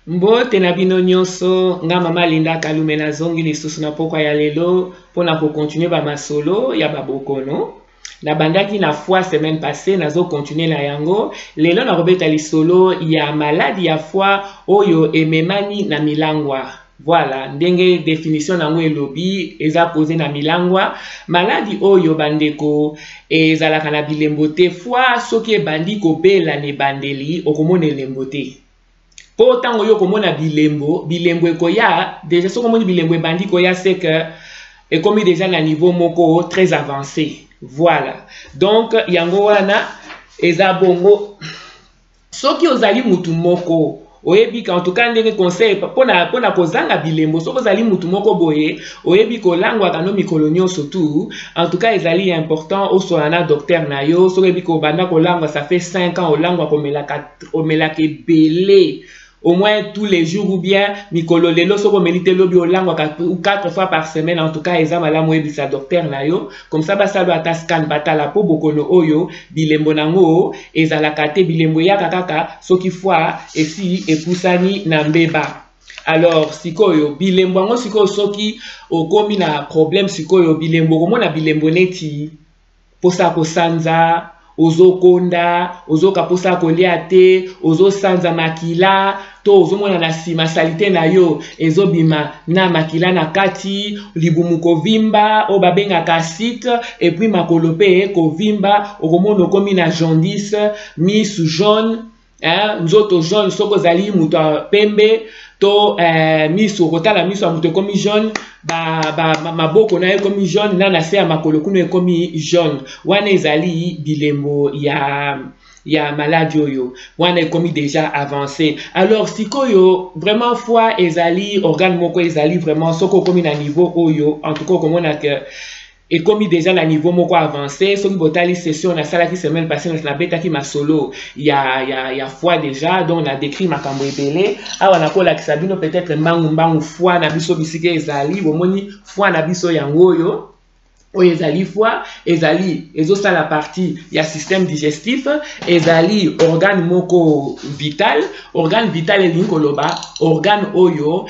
Mbote na bino nyonso nga mama Linda Kalume na zongi lisusu na pokwa ya lelo pona ko continuer ba masolo ya babokono na bandaki na foi semaine passée nazo continuer na yango lelo na robeta lisolo ya maladie ya foi oyo ememani na milangwa. Voilà, ndenge définition nango elobi eza posé na milangwa maladie oyo bandeko ezalaka na bilembo te foi soki ebandi kobela ne bandeli okomona elembo te. Po tango yo komona bilembo ekoya déjà so komoni bilembo ebandi koya c'est que ekomi déjà na niveau moko très avancé. Voilà. Donc yango wana eza bongo soki ozali mutu moko oyebi en tout cas ndenge conseil pona kozanga bilembo soki ozali mutu moko boye oyebi kolangwa kano mikolo nyonso tu en tout cas ezali important osola na docteur na yo soki oyebi kobanda kolangwa ça fait 5 ans olangwa komelaka ebele au moins tous les jours ou bien mikolo lelo soko melite lobi olangwa 4 fois par semaine en tout cas eza malamu ebisa docteur na yo comme ça basalo ata scan batala po bokono oyo bilembo nango ezalaka te bilembo yaka kaka soki fois esi epusani na mbeba. Alors sikoyo bilembo ngo sikoyo soki okomi na problème sikoyo bilembo komona bilembo neti posa kosanza ozokonda ozoka posa kolia te ozosanza makila to ozomona na sima salite na yo ezobima na makila na kati libumu kovimba o babengaka acide et puis makolo pe kovimba okomona okomi na jaundice misu jaune nzoto jaune soko zali mutu pembe to miso kotala miso ya mutu ekomi jaune maboko na ekomi jaune na se ya makolo kuno ekomi jaune wana ezali bilembo ya maladie oyo wana ekomi déjà avancé. Alors sikoyo vraiment foi ezali organe moko ezali vraiment soko komi na niveau oyo en tout cas komona que et comme déjà na niveau moko avancé soki botali session na sala ki semaine passée na betaki masolo ya foi déjà donc on a décrit makambo ebele awa na kola kisabino peut-être mbangu foi na biso bisike ezali bomoni foi na biso yango oyo ezali foi ezali ezosala partie ya système digestif ezali organe moko vital elingi koloba organe oyo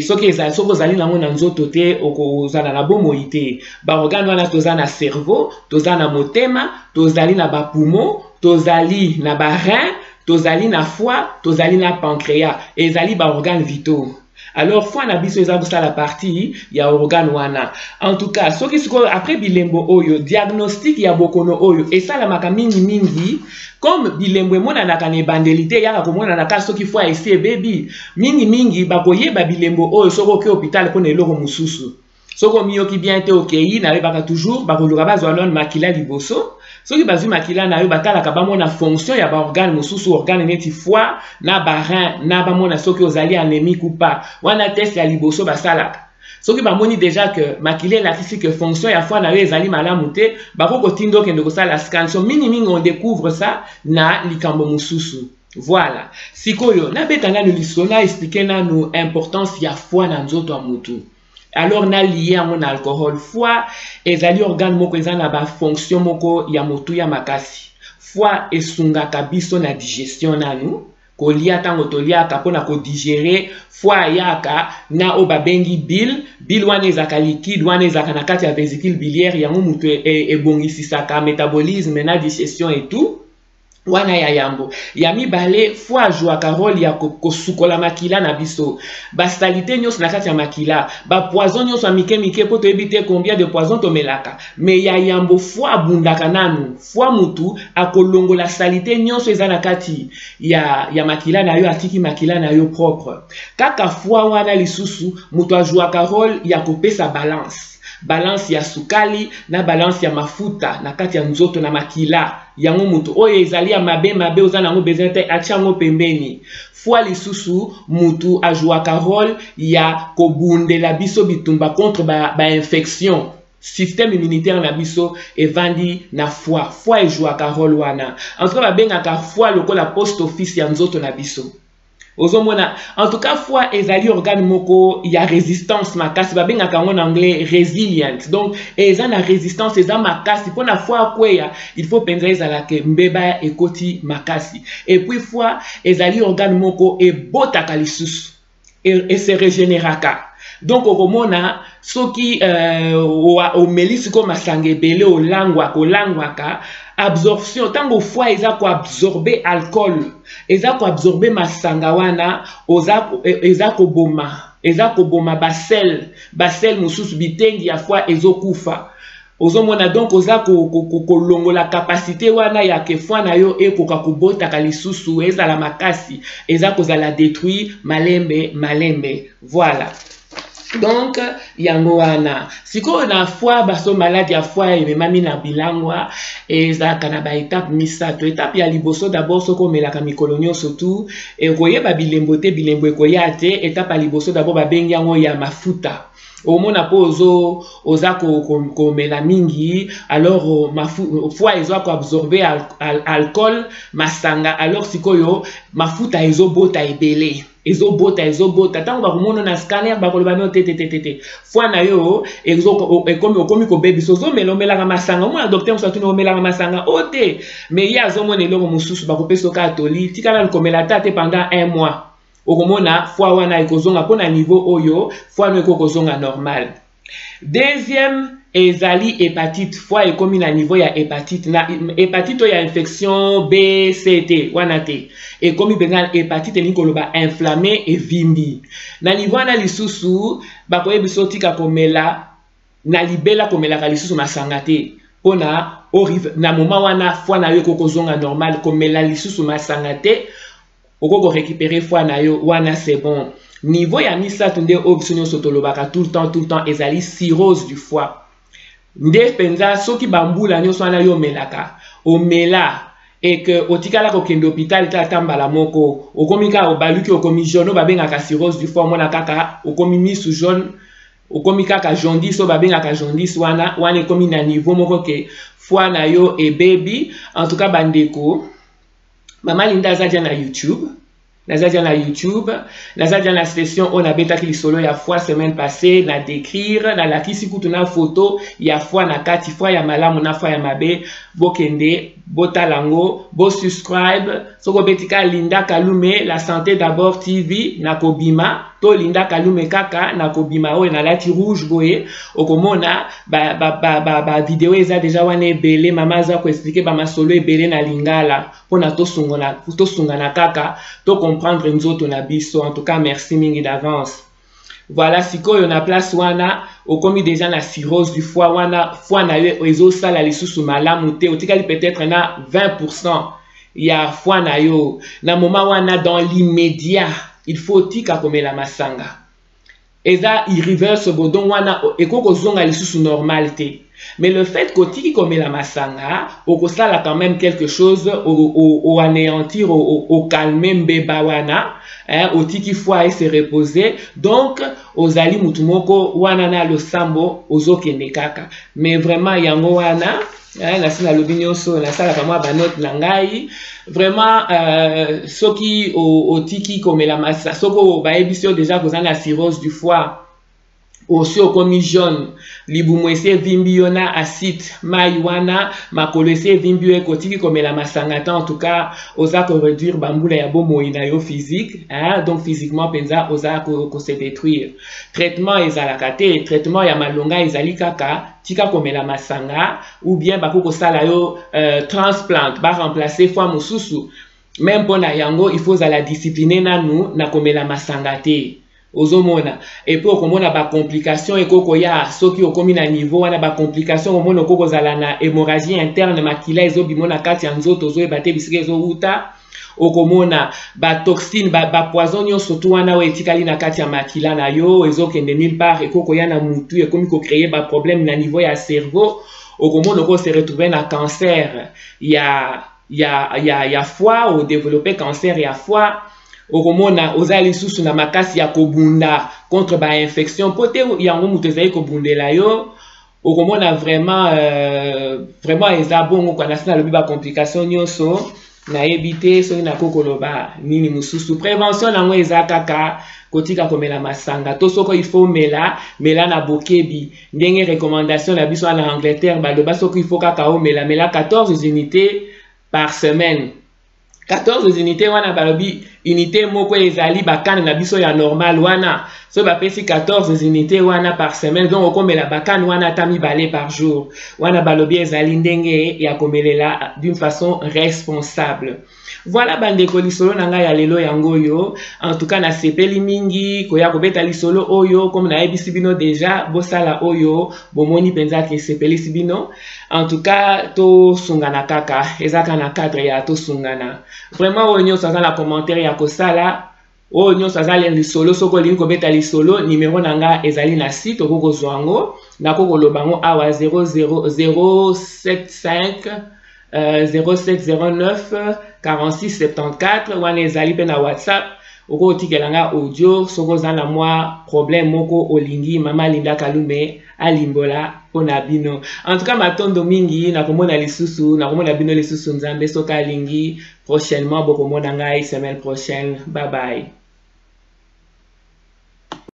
soki ozali nango na nzoto te okozala na bomoi te ba organe wana toza na cerveau toza na motema tozali na bapoumon tozali na barein tozali na foie tozali na pancréas ezali ba organe vitaux. Alors foi na biso eza la partie ya organe wana. En tout cas soki siko après bilembo oyo diagnostic ya bokono oyo esalamaka mingi comme bilembo emonanaka na ebandelite yaka komonanaka soki foi esi ebebi mingi bakoyeba bilembo oyo soko oke hôpital mpona eloko mosusu soko miyoki bien te okei nayebaka toujours bakoluka bazwa lone makila liboso soki bazwi makila na yo batalaka bamona fonction ya baorgane mosusu organe neti foie na barein na bamona soki ozali anémique ou pas wana test ya liboso basalaka soki bamoni déjà que makila elakisi que fonction ya foie na yo ezali malamu te bakokotinda okende kosala scan so mingi on découvre ça na likambo mosusu. Voilà sikoyo nabeta nanu lisolo na expliquer nanu importance ya foie na nzoto ya mutu. Alors na lié à mon alcool foi ezali organe moko eza na ba fonction moko ya motu ya makasi foi esungaka biso na digestion nanu kolia tango toliaka pona ko digérer foi yaka na o babengi bile wana ezaka liquide wana ezaka na kati ya vésicule biliaire yango mutu ebongisisaka métabolisme na digestion et tout wana ya yambo ya mibale foi jouaka rôle ya kosukola makila na biso basalite nyonso na kati ya makila ba poison nyonso ya mike po toyebi te combien de poison tomelaka mais ya yambo foi abundaka nanu foi mutu akolongola salite nyonso eza na kati ya makila na yo atiki makila na yo propre kaka foi wana lisusu mutu ajouaka rôle ya kopesa balance ya sukali na balance ya mafuta na kati ya nzoto na makila yango mutu oyo ezali ya mabe oza nango besoin te atiango pembeni foi lisusu mutu ajouaka rôle ya kobundela biso bitumba contre ba infection système immunitaire na biso evandi na foi ejouaka rôle wana en tout cas babengaka foi lokola post office ya nzoto na biso ozomona en tout cas foi ezali organe moko ya résistance makasi babengaka yango en anglais resilient donc eza na résistance eza makasi mpona foi akweya il faut penza ezalaka mbeba ekoti makasi et puis foi ezali organe moko ebotaka lisusu et se régénéraka donc okomona soki omeli siko masanga ebele olangwaka absorption tango foi eza ko absorber alcool eza ko absorber masanga wana eza ko boma basel mususu bitengi ya foi ezokufa ozomona donc oza kolongola capacité wana ya ke foi na yo ekoka kobotaka lisusu ezala makasi eza kozala détruit malembe voilà. Donc, yango wana. Siko na foi baso malade ya foi ememami na bilangwa eza kana ba étape misato. Étape ya liboso d'abord soko melaka mikolo nyonso surtout ekoyeba bilembo ekoya te. Étape ya liboso d'abord babengi yango ya mafuta. Omona po oza ko mela mingi alors foi ezo ko absorber alcool masanga alors sikoyo mafuta ezobota ebele ezobota tango bakomona na scanner bakoloba no tete foi na yo ekomi ko bebi so omelaka masanga omona docteur mso atuni omelaka masanga ote mais ya azomona eloko mosusu bakopesa katoli tikala komela tate pendant 1 mois okomona foi wana ekozonga mpona niveau oyo foi no ekokozonga normal. Deuxième ezali hépatite foi ekomi na niveau ya hépatite na hépatite ya infection B C T wana te ekomi penza hépatite ni koloba inflammé et vimbi na niveau na lisusu bakoyebiso tika komela na libela komela lisusu masanga te pona na moment wana foi na yo ekokozonga normal komela lisusu masanga te okoko récupérer foi na yo wana c'est bon. Niveau ya misato nde obisonyo sotolobaka tout le temps ezali cirrhose du foie. Nde penza soki bambula nyonso wana yo melaka omela et que otikala ko kende hôpital ta tambala moko okomika obaluki okomi jaune babengaka cirrhose du foie mona kaka okomi misu jaune okomi kaka jaundice o babengaka jaundice wana ekomi na niveau moko ke foie na yo e baby. En tout cas bandeko Mama Linda azadia na YouTube. Nazadia na YouTube. Nazadia na session on a beta ki solo ya foi semaine passée na décrire na la kisi kutuna photo ya foi na kati foi ya malamu na foi ya mabe bokende botalango bo subscribe soko betika Linda Kalume la santé d'abord TV na kobima to Linda Kalume kaka na kobima o na lati rouge boye okomona ba vidéo eza déjà wana ebele mama za ko expliquer ba masolo ebele na lingala pona to sungana kaka to comprendre nzoto na biso. En tout cas merci mingi d'avance. Voilà sikoyo na place wana okomi déjà na cirrhose du foie wana foie na yo ezo sala lisusu malamu te otikali peut-être na 20% ya foie na yo na moment wana dans l'immédiat il faut tika komela masanga eza irreversible donc wana ekoko zonga lisusu normal te. Mais le fait que komela masanga okosala quand même quelque chose au anéantir au calmer mbeba wana otiki foi et se reposer donc ozali mutumoko wana na losambo ozokende kaka mais vraiment yango wana nasi nalobi nyonso nasalaka mwa banote na ngai vraiment soki otiki komela masanga soko bayebisi yo déjà kozala na cirrhose du foie aussi okomi jaune libumu ese vimbi yo na acide mai wana makolo ese vimbi yo ekotiki komela masanga te. En tout cas oza ko réduire bambula ya bomoi na yo physique donc physiquement penza oza ko se détruire. Traitement ezalaka te traitement ya malonga ezali kaka tika komela masanga ou bien bakoko sala yo transplant ba remplacer foi mosusu même pona yango il faut la discipliner nanu na komela masanga te ozomona et puis okomona ba complication ekoko ya soki okomi na niveau wana ba complication omona okoko zala na hémorragie interne makila ezobimona kati ya nzoto ozoyeba te bisika ezowuta okomona ba toxine ba poison nyonso tu wana oyo etikali na kati ya makila na yo ezokende nulle part ekoko ya na mutu ekomi ko créer ba problème na niveau ya cerveau okomona oko se retrouver na cancer ya foie ou développer cancer ya foie okomona ozali susu na makasi ya kobunda contre ba infection pote yango mutu ezali kobundela yo okomona vraiment eza bongo kwa nasina lobi ba complication nyonso nayebi te soki nakokoloba nini mususu. Prévention nango eza kaka kotika komela masanga to soko il faut mela na bokebi ndenge recommandation na biso na Angleterre baloba soko il faut kaka omela 14 unités par semaine. 14 unités wana balobi unité moko ezali bakane na biso ya normal wana so bapesi 14 unités wana par semaine donc okomela bakane wana ata mibale par jour wana balobi ezali ndenge ya komelela d'une façon responsable. Voilà bandeko lisolo na ngai ya lelo yango oyo en tout cas na sepeli mingi koya kobeta lisolo oyo comme na yebisi bino déjà bosala oyo bomoni penza ke sepeli bino en tout cas to sungana kaka ezaka na cadre ya to sungana vraiment oyo nyonso aza na commentaire ya kosala oyo nyonso aza lisolo soko lingi kobeta lisolo numéro na nga ezali na site okokozwa yango nakokoloba yango awa 07075 0709 4674 wana ezali pe na WhatsApp okotikelanga audio soko za na mwa problème moko olingi mama Linda Kalume alimbola pona bino. En tout cas matondo mingi nakomona lisusu nakomona bino lisusu nzambe soka lingi prochainement bokomona ngai semaine prochaine. Bye bye.